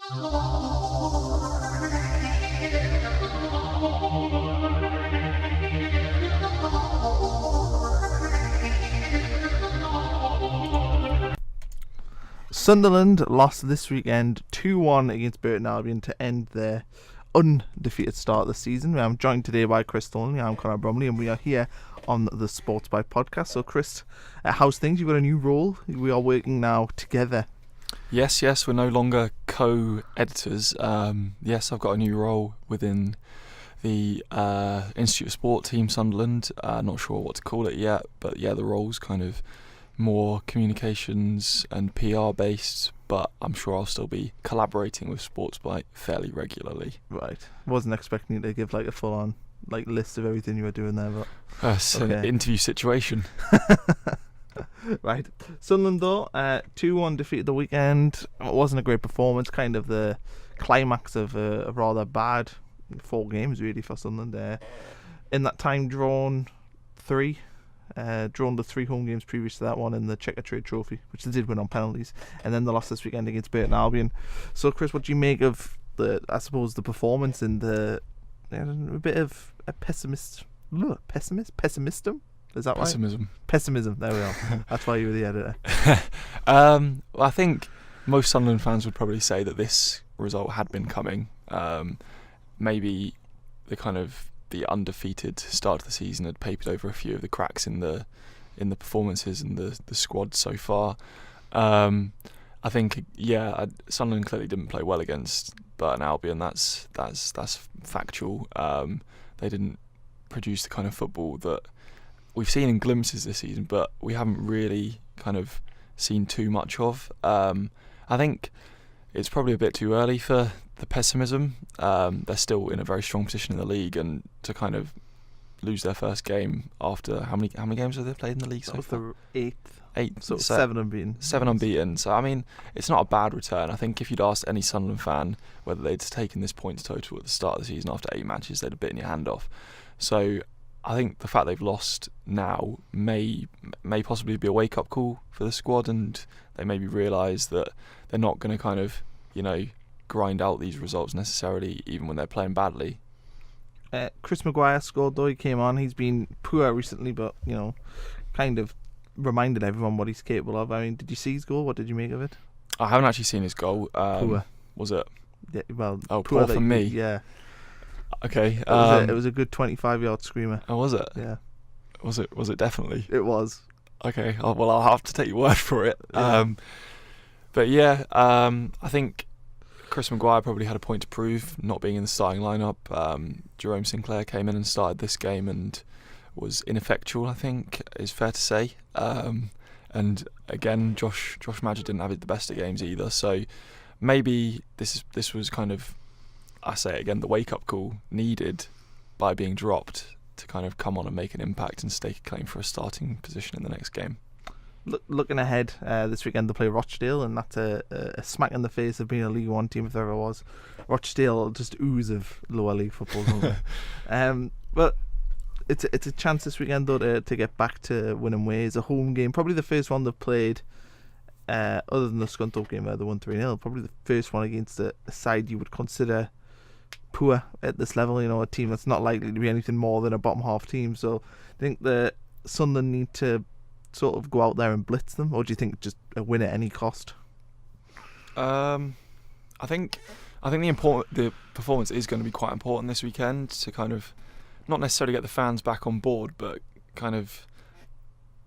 Sunderland lost this weekend 2-1 against Burton Albion to end their undefeated start of the season. I'm joined today by Chris Thornley. I'm Connor Bromley, and we are here on the SportsByte podcast. So, Chris, how's things? You've got a new role. We are working now together. Yes, we're no longer co-editors. Yes, I've got a new role within the Institute of Sport team, Sunderland. Not sure what to call it yet, but yeah, the role's kind of more communications and PR based, but I'm sure I'll still be collaborating with SportsByte fairly regularly. Right. Wasn't expecting you to give like a full on list of everything you were doing there, but it's an interview situation. Right. Sunderland though, 2-1 defeated the weekend. It wasn't a great performance, kind of the climax of a rather bad 4 games really for Sunderland. In that time drawn the 3 home games previous to that one in the Checker Trade Trophy, which they did win on penalties, and then they lost this weekend against Burton Albion. So, Chris, what do you make of the performance and a bit of a pessimism? Is that right? Pessimism. There we are. That's why you were the editor. Well, I think most Sunderland fans would probably say that this result had been coming. Maybe the undefeated start of the season had papered over a few of the cracks in the performances and the squad so far. I think Sunderland clearly didn't play well against Burton Albion. That's factual. They didn't produce the kind of football that we've seen in glimpses this season, but we haven't really kind of seen too much of. I think it's probably a bit too early for the pessimism. They're still in a very strong position in the league, and to kind of lose their first game after how many games have they played in the league so far? The 8th. So 7 unbeaten. 7 unbeaten. So I mean, it's not a bad return. I think if you'd asked any Sunderland fan whether they'd taken this points total at the start of the season after 8 matches, they'd have bitten your hand off. So I think the fact they've lost now may possibly be a wake-up call for the squad, and they maybe realise that they're not going to kind of, grind out these results necessarily, even when they're playing badly. Chris Maguire scored though. He came on. He's been poor recently, but kind of reminded everyone what he's capable of. I mean, did you see his goal? What did you make of it? I haven't actually seen his goal. Poor. Was it? Yeah, well, poor from me. Yeah. Okay. It was a good 25-yard screamer. Oh, was it? Yeah. Was it definitely? It was. Okay. Well, I'll have to take your word for it. Yeah. But yeah, I think Chris Maguire probably had a point to prove, not being in the starting lineup. Jerome Sinclair came in and started this game and was ineffectual, I think, is fair to say. And again, Josh Madger didn't have the best of games either. So maybe this was kind of, I say it again, the wake-up call needed by being dropped to kind of come on and make an impact and stake a claim for a starting position in the next game. Looking ahead, this weekend they play Rochdale, and that's a smack in the face of being a League One team if there ever was. Rochdale just ooze of lower league football, don't they? But it's a chance this weekend though to get back to winning ways. A home game, probably the first one they've played, other than the Scunthorpe game where they won 3-0. Probably the first one against a side you would consider poor at this level. A team that's not likely to be anything more than a bottom half team. So I think the Sunderland need to sort of go out there and blitz them, or do you think just a win at any cost? I think the performance is going to be quite important this weekend to kind of not necessarily get the fans back on board, but kind of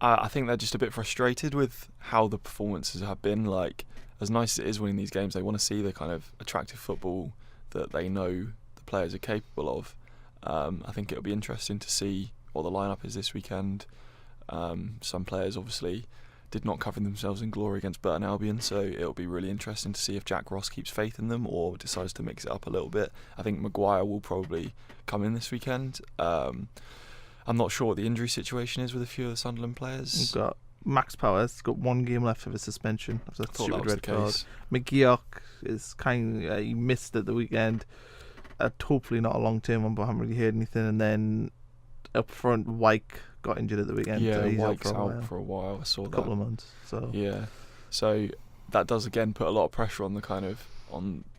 I think they're just a bit frustrated with how the performances have been. Like, as nice as it is winning these games, they want to see the kind of attractive football that they know the players are capable of. I think it'll be interesting to see what the lineup is this weekend. Some players obviously did not cover themselves in glory against Burton Albion, so it'll be really interesting to see if Jack Ross keeps faith in them or decides to mix it up a little bit. I think Maguire will probably come in this weekend. I'm not sure what the injury situation is with a few of the Sunderland players. We've got Max Powers, got 1 game left of his suspension. I thought that was the case. McGeoch is he missed at the weekend. Hopefully not a long term one, but I haven't really heard anything. And then up front, Wyke got injured at the weekend. Yeah, so he's Wyke's out for a while. I saw that. A couple of months. So yeah. So that does again put a lot of pressure on the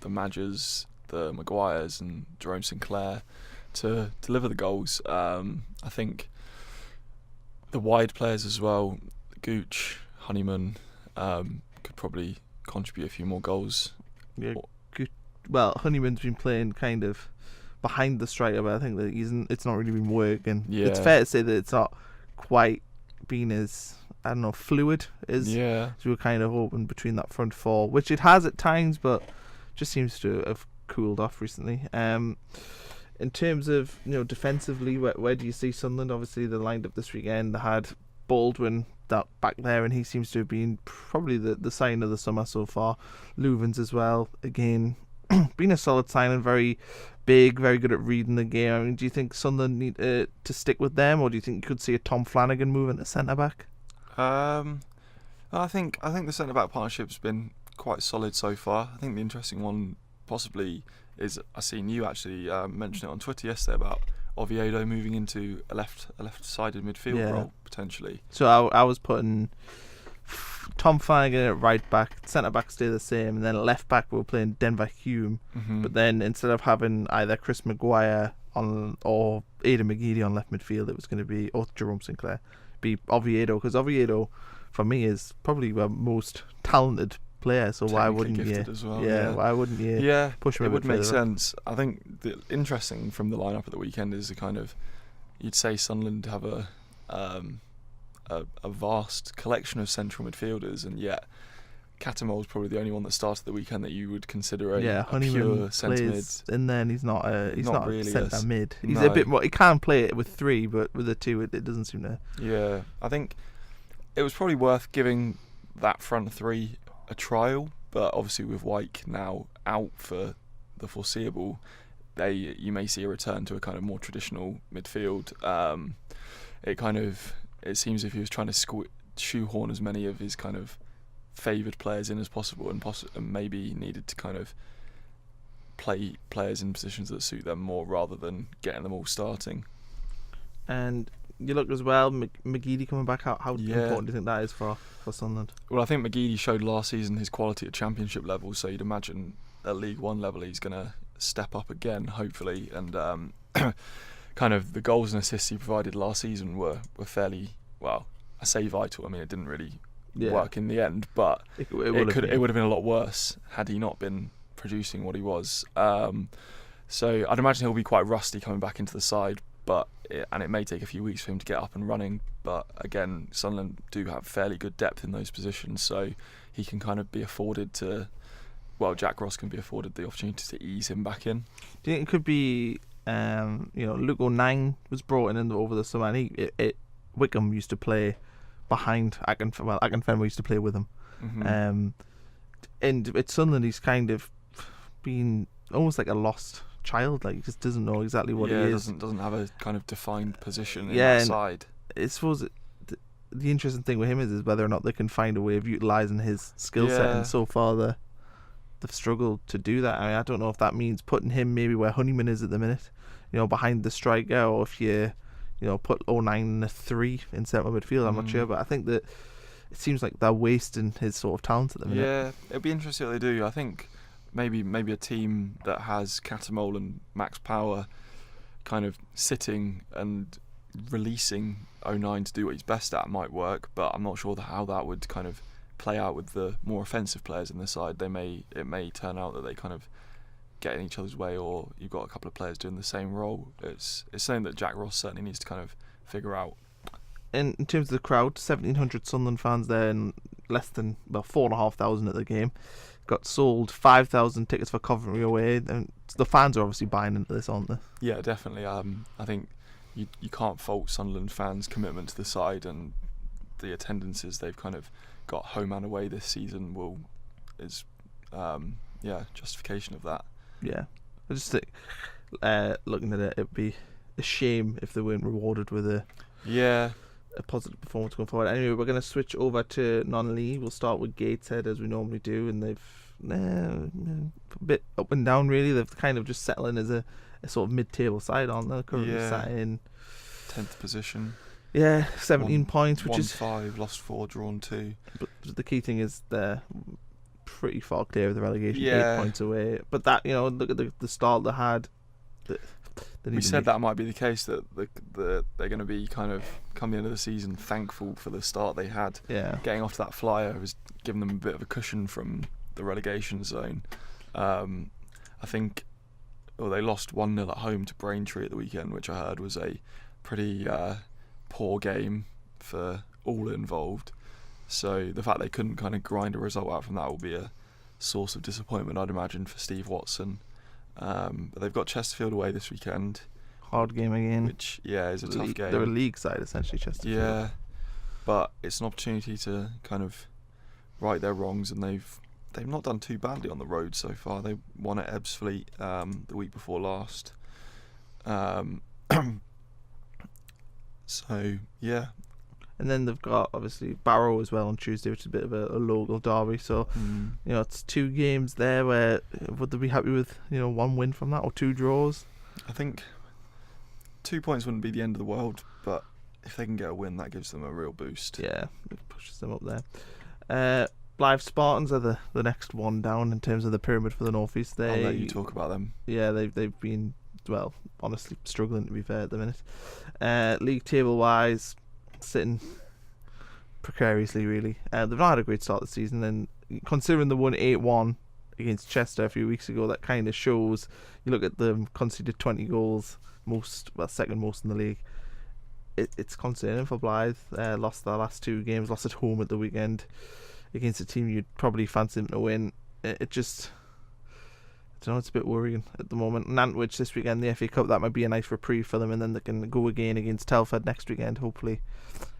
Madgers, the Maguires, and Jerome Sinclair to deliver the goals. I think the wide players as well, Gooch, Honeyman, could probably contribute a few more goals. Yeah, well, Honeyman's been playing kind of behind the striker, but I think that it's not really been working. Yeah. It's fair to say that it's not quite been as, I don't know, fluid as we were kind of hoping between that front four, which it has at times, but just seems to have cooled off recently. In terms of defensively, where do you see Sunderland? Obviously, they lined up this weekend. They had Baldwin back there, and he seems to have been probably the sign of the summer so far. Louvens as well, again, been a solid signing, very big, very good at reading the game. I mean, do you think Sunderland need to stick with them, or do you think you could see a Tom Flanagan move into centre back? I think the centre back partnership's been quite solid so far. I think the interesting one possibly is, I seen you actually mention it on Twitter yesterday about Oviedo moving into a left-sided midfield role potentially. So I was putting Tom Flanagan at right back, centre back stay the same, and then at left back we were playing Denver Hume. Mm-hmm. But then instead of having either Chris Maguire or Aidan McGeady on left midfield, it was going to be, or Jerome Sinclair, be Oviedo, because Oviedo for me is probably the most talented player. So why wouldn't you? As well, why wouldn't you? Yeah, push him. It would make sense. I think the interesting from the lineup at the weekend is the kind of, you'd say Sunderland have a vast collection of central midfielders, and yet Catamol's probably the only one that started the weekend that you would consider a pure centre mid. In there, and he's not really centre mid. He's a bit more. He can play it with three, but with a two, it doesn't seem to. Yeah, I think it was probably worth giving that front three a trial, but obviously with Wyke now out for the foreseeable, you may see a return to a kind of more traditional midfield. It seems if he was trying to shoehorn as many of his kind of favoured players in as possible, and maybe needed to kind of play players in positions that suit them more rather than getting them all starting. And you look as well, McGeady coming back. How important do you think that is for Sunderland? Well, I think McGeady showed last season his quality at Championship level, so you'd imagine at League One level he's going to step up again, hopefully. And kind of the goals and assists he provided last season were fairly, well, I say vital. I mean, it didn't really work in the end, but it would have been a lot worse had he not been producing what he was. So I'd imagine he'll be quite rusty coming back into the side, and it may take a few weeks for him to get up and running. But again, Sunderland do have fairly good depth in those positions, so he can kind of be afforded to. Well, Jack Ross can be afforded the opportunity to ease him back in. Do you think it could be, Luke O'Neill was brought in over the summer, and Wickham used to play behind Akinfenwa used to play with him. Mm-hmm. And at Sunderland, he's kind of been almost like a lost child. Like, he just doesn't know exactly what he is. Doesn't have a kind of defined position in that side. I suppose the interesting thing with him is whether or not they can find a way of utilising his skill set, and so far they've struggled to do that. I mean, I don't know if that means putting him maybe where Honeyman is at the minute, behind the striker, or if you put 09 in a 3 in central midfield. I'm not sure, but I think that it seems like they're wasting his sort of talent at the minute. Yeah, it'd be interesting what they do. I think maybe a team that has Catamol and Max Power kind of sitting and releasing 09 to do what he's best at might work, but I'm not sure how that would kind of play out with the more offensive players in the side. It may turn out that they kind of get in each other's way, or you've got a couple of players doing the same role. It's something that Jack Ross certainly needs to kind of figure out. In terms of the crowd, 1,700 Sunderland fans there, and less than 4,500 at the game. Got sold 5,000 tickets for Coventry away, and the fans are obviously buying into this, aren't they? Yeah, definitely. I think you can't fault Sunderland fans' commitment to the side, and the attendances they've kind of got home and away this season is justification of that. Yeah, I just think looking at it, it'd be a shame if they weren't rewarded with a positive performance going forward. Anyway, we're going to switch over to non-league. We'll start with Gateshead as we normally do, and they've a bit up and down really. They've kind of just settling as a sort of mid-table side, aren't they? Currently sat in 10th position. Yeah, 17 points, which is 5, lost 4, drawn 2. But the key thing is they're pretty far clear of the relegation, Yeah. 8 points away. But that, look at the start they had. We said that might be the case, that they're going to be kind of, come the end of the season, thankful for the start they had. Yeah. Getting off to that flyer was giving them a bit of a cushion from the relegation zone. I think they lost 1-0 at home to Braintree at the weekend, which I heard was a pretty poor game for all involved. So the fact they couldn't kind of grind a result out from that will be a source of disappointment, I'd imagine, for Steve Watson. But they've got Chesterfield away this weekend. Hard game again. Which, is a tough game. They're a league side, essentially, Chesterfield. Yeah, but it's an opportunity to kind of right their wrongs, and they've not done too badly on the road so far. They won at Ebbsfleet the week before last. So, yeah. And then they've got, obviously, Barrow as well on Tuesday, which is a bit of a local derby. So, it's 2 games there where would they be happy with, 1 win from that or 2 draws? I think 2 points wouldn't be the end of the world, but if they can get a win, that gives them a real boost. Yeah, it pushes them up there. Blythe Spartans are the next one down in terms of the pyramid for the North East. I'll let you talk about them. Yeah, they've been, well, honestly, struggling, to be fair, at the minute. League table-wise, sitting precariously, really. They've not had a great start this season, and considering they won 8-1 against Chester a few weeks ago, that kind of shows. You look at them, conceded 20 goals, second most in the league. It's concerning for Blythe. Lost their last 2 games, lost at home at the weekend against a team you'd probably fancy them to win. It just, I don't know, it's a bit worrying at the moment. Nantwich this weekend, the FA Cup, that might be a nice reprieve for them, and then they can go again against Telford next weekend, hopefully.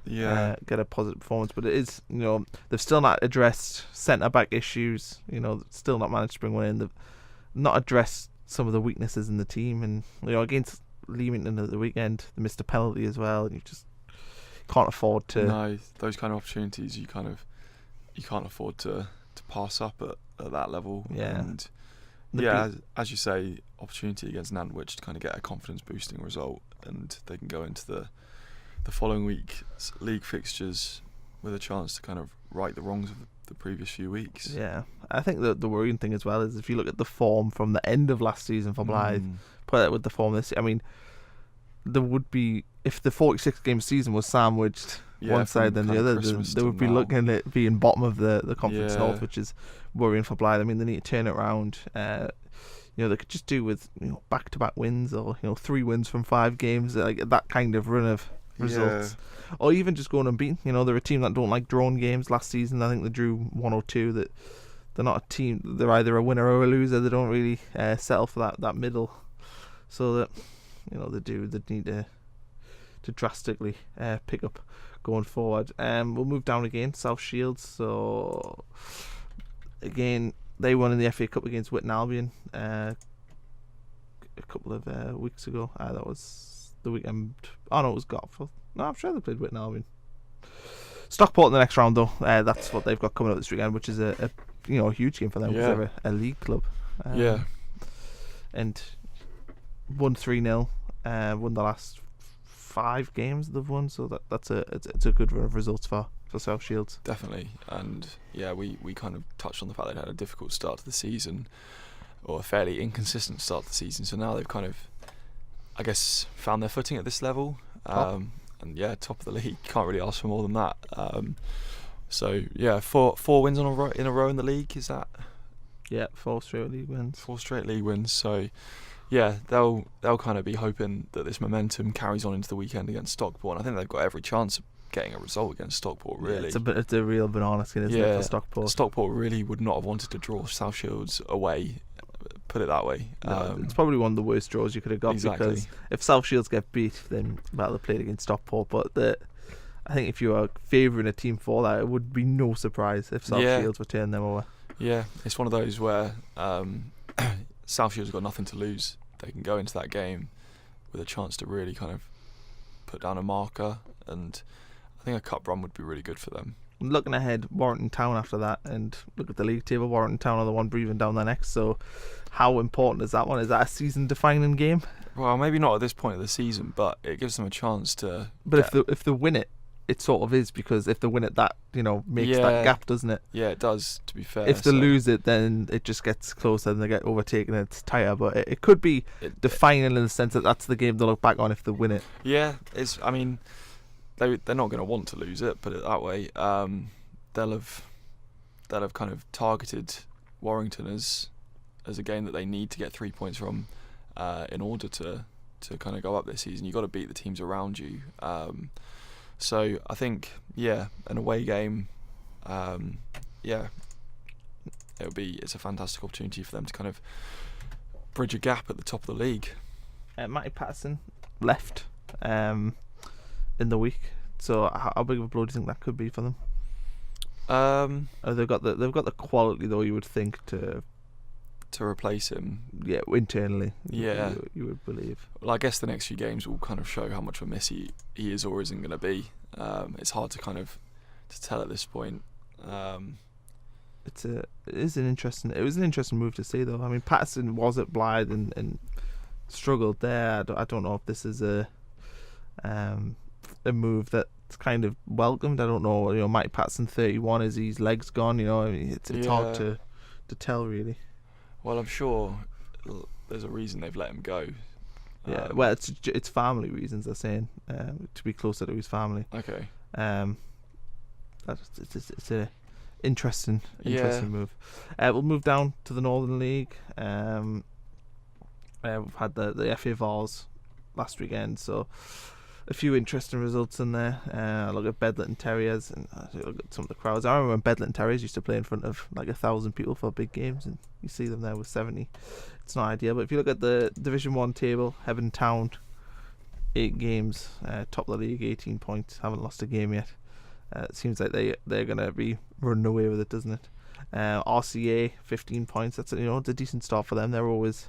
Yeah. Get a positive performance. But it is, they've still not addressed centre-back issues, still not managed to bring one in. They've not addressed some of the weaknesses in the team, and, against Leamington at the weekend, they missed a penalty as well, and you just can't afford to... No, those kind of opportunities you can't afford to pass up at that level. Yeah. And as you say, opportunity against Nantwich to kind of get a confidence boosting result, and they can go into the following week's league fixtures with a chance to kind of right the wrongs of the previous few weeks. Yeah, I think the worrying thing as well is if you look at the form from the end of last season for Blythe, put that with the form this year, I mean, there would be, if the 46 game season was sandwiched one side than the other, they would be looking at being bottom of the Conference North, which is worrying for Blythe. I mean, they need to turn it around. They could just do with back-to-back wins, or 3 wins from 5 games, like that kind of run of results, or even just going unbeaten. They're a team that don't like drawn games. Last season, I think they drew 1 or 2. That they're not a team. They're either a winner or a loser. They don't really settle for that middle. So that they need to drastically pick up going forward. We'll move down again, South Shields. So again, they won in the FA Cup against Burton Albion a couple of weeks ago. That was the weekend. Oh no, it was Gartfield. No, I'm sure they played Burton Albion. Stockport in the next round though. That's what they've got coming up this weekend, which is a huge game for them because they're a league club. And won 3-0. Won the last 5 games they've won, so it's a good run of results for South Shields. Definitely, and we kind of touched on the fact they'd had a difficult start to the season, or a fairly inconsistent start to the season. So now they've kind of, I guess, found their footing at this level. And top of the league. Can't really ask for more than that. So 4 wins in a row in the league. Is that? Yeah, 4 straight league wins. 4 straight league wins. So they'll kind of be hoping that this momentum carries on into the weekend against Stockport. And I think they've got every chance of getting a result against Stockport. Really, it's a real banana skin, isn't it, for Stockport? Stockport really would not have wanted to draw South Shields away. Put it that way. No, it's probably one of the worst draws you could have got, because if South Shields get beat, then they played against Stockport. But I think if you are favouring a team for that, it would be no surprise if South Shields were turning them over. Yeah, it's one of those where South Shields have got nothing to lose. They can go into that game with a chance to really kind of put down a marker, and I think a cup run would be really good for them. Looking ahead, Warrington Town after that, and look at the league table. Warrington Town are the one breathing down their necks. So, how important is that one? Is that a season-defining game? Well, maybe not at this point of the season, but it gives them a chance to. But if they win it, it sort of is, because if they win it, that makes that gap, doesn't it? Yeah, it does. To be fair, if they lose it, then it just gets closer and they get overtaken and it's tighter. But it could be defining in the sense that that's the game they look back on if they win it. Yeah, it's. I mean, they're not going to want to lose it, put it that way. They'll have kind of targeted Warrington as a game that they need to get 3 points from in order to kind of go up this season. You've got to beat the teams around you. So I think, an away game, it's a fantastic opportunity for them to kind of bridge a gap at the top of the league. Matty Patterson left in the week, so how big of a blow do you think that could be for them? They've got the quality, though, you would think, to replace him. Yeah, internally. Yeah, you would believe. Well, I guess the next few games will kind of show how much of a miss he is or isn't going to be. It's hard to kind of to tell at this point. It was an interesting move to see, though. I mean, Patterson was at Blythe and struggled there. I don't know if this is a move that's kind of welcomed. I don't know. Mike Patterson, 31, is his legs gone? I mean, it's hard to tell, really. Well, I'm sure there's a reason they've let him go. Yeah, well, it's family reasons, they're saying, to be closer to his family. Okay. It's a interesting move. We'll move down to the Northern League. We've had the FA Vars last weekend, so a few interesting results in there. I look at Bedlett Terriers, and I look at some of the crowds. I remember when Bedlett Terriers used to play in front of like 1,000 people for big games, and you see them there with 70. It's not ideal. But if you look at the Division 1 table, Heaven Town, 8 games, top of the league, 18 points, haven't lost a game yet. It seems like they're going to be running away with it, doesn't it? RCA, 15 points. That's it's a decent start for them. They're always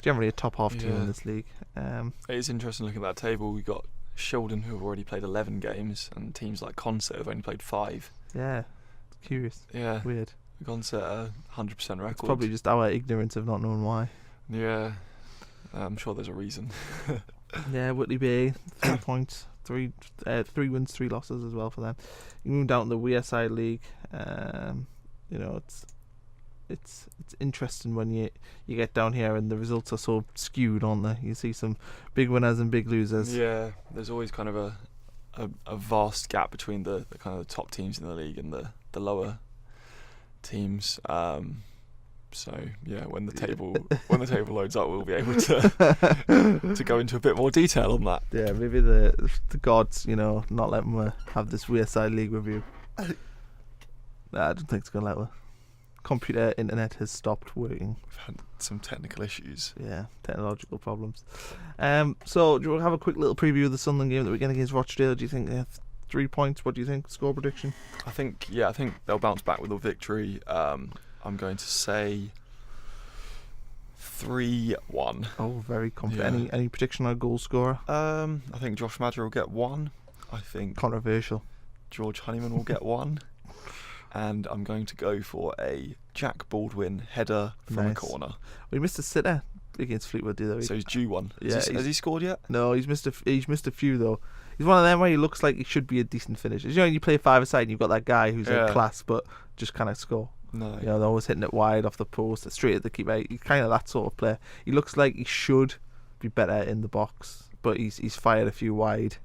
generally a top half team in this league. It is interesting looking at that table. We've got Shildon, who have already played 11 games, and teams like Concert have only played 5. Yeah, it's curious. Yeah, weird. Concert are 100% record. It's probably just our ignorance of not knowing why. Yeah, I'm sure there's a reason. Yeah, Whitley Bay, 3 points, 3 wins, 3 losses as well for them. You move down to the Wearside League. It's interesting when you get down here and the results are so skewed, aren't they? You see some big winners and big losers. Yeah, there's always kind of a vast gap between the kind of the top teams in the league and the lower teams. So yeah, when the table loads up, we'll be able to go into a bit more detail on that. Yeah, maybe the gods, not letting me have this Wearside League review. Nah, I don't think it's gonna let me. Computer internet has stopped working. We've had some technical issues. Yeah, technological problems. So do you want to have a quick little preview of the Sunderland game that we're getting against Rochdale? Do you think they have 3 points? What do you think? Score prediction? I think they'll bounce back with a victory. I'm going to say 3-1. Oh, very confident. Yeah. Any prediction on a goal scorer? I think Josh Madger will get 1. I think controversial. George Honeyman will get 1. And I'm going to go for a Jack Baldwin header from a corner. We missed a sitter against Fleetwood the other week. So he's due one. Yeah, has he scored yet? No, he's missed a few though. He's one of them where he looks like he should be a decent finisher. You play 5-a-side and you've got that guy who's a class but just can't score. No. They're always hitting it wide off the post, straight at the keeper. He's kind of that sort of player. He looks like he should be better in the box, but he's fired a few wide.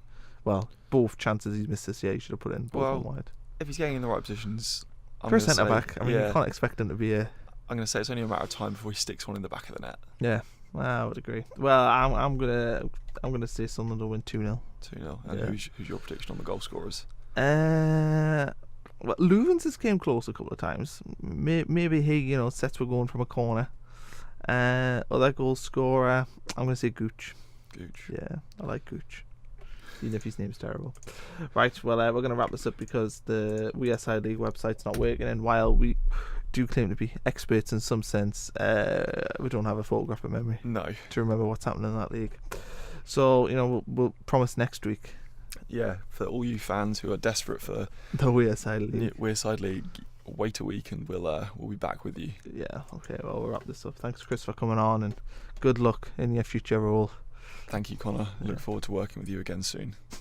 Well, both chances he's missed this year, he should have put in both wide. If he's getting in the right positions, for a centre back, you can't expect him to be a. I'm going to say it's only a matter of time before he sticks one in the back of the net. Yeah, I would agree. Well, I'm gonna say Sunderland will win 2-0. 2-0. And who's your prediction on the goal scorers? Well, Leuven's has came close a couple of times. Maybe he sets we're going from a corner. Other goal scorer, I'm gonna say Gooch. Gooch. Yeah, I like Gooch. Even if his name's terrible. Right, well, we're going to wrap this up because the Wearside League website's not working, and while we do claim to be experts in some sense, we don't have a photographic memory to remember what's happening in that league. So, we'll promise next week. Yeah, for all you fans who are desperate for the Wearside League. Wearside League, wait a week and we'll be back with you. Yeah, okay, well, we'll wrap this up. Thanks, Chris, for coming on, and good luck in your future role. Thank you, Connor. Look forward to working with you again soon.